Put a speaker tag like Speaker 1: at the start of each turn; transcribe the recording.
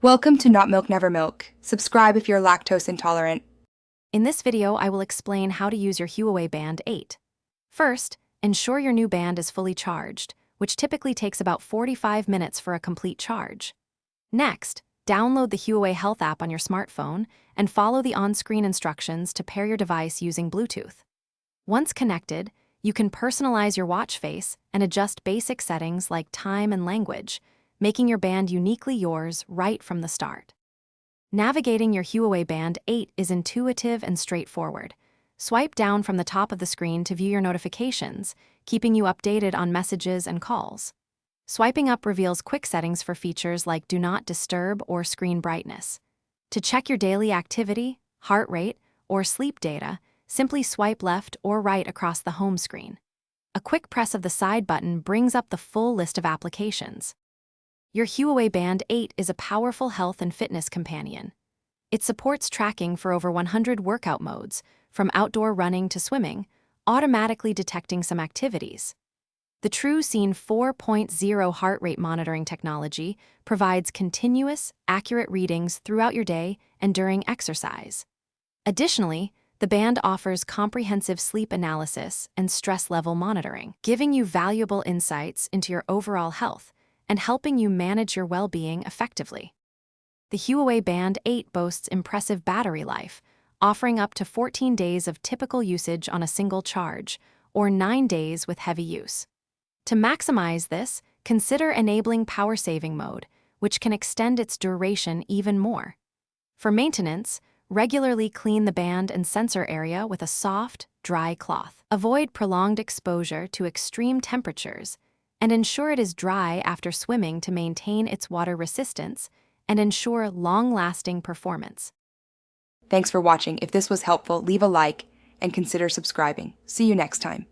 Speaker 1: Welcome to Not Milk Never Milk. Subscribe if you're lactose intolerant.
Speaker 2: In this video, I will explain how to use your Huawei Band 8. First, ensure your new band is fully charged, which typically takes about 45 minutes for a complete charge. Next, download the Huawei Health app on your smartphone and follow the on-screen instructions to pair your device using Bluetooth. Once connected, you can personalize your watch face and adjust basic settings like time and language, making your band uniquely yours right from the start. Navigating your Huawei Band 8 is intuitive and straightforward. Swipe down from the top of the screen to view your notifications, keeping you updated on messages and calls. Swiping up reveals quick settings for features like Do Not Disturb or Screen Brightness. To check your daily activity, heart rate, or sleep data, simply swipe left or right across the home screen. A quick press of the side button brings up the full list of applications. Your Huawei Band 8 is a powerful health and fitness companion. It supports tracking for over 100 workout modes, from outdoor running to swimming, automatically detecting some activities. The TrueScene 4.0 heart rate monitoring technology provides continuous, accurate readings throughout your day and during exercise. Additionally, the band offers comprehensive sleep analysis and stress level monitoring, giving you valuable insights into your overall health and helping you manage your well-being effectively. The Huawei Band 8 boasts impressive battery life, offering up to 14 days of typical usage on a single charge, or 9 days with heavy use. To maximize this, consider enabling power saving mode, which can extend its duration even more. For maintenance, regularly clean the band and sensor area with a soft, dry cloth. Avoid prolonged exposure to extreme temperatures, and ensure it is dry after swimming to maintain its water resistance and ensure long-lasting performance.
Speaker 1: Thanks for watching. If this was helpful, leave a like and consider subscribing. See you next time.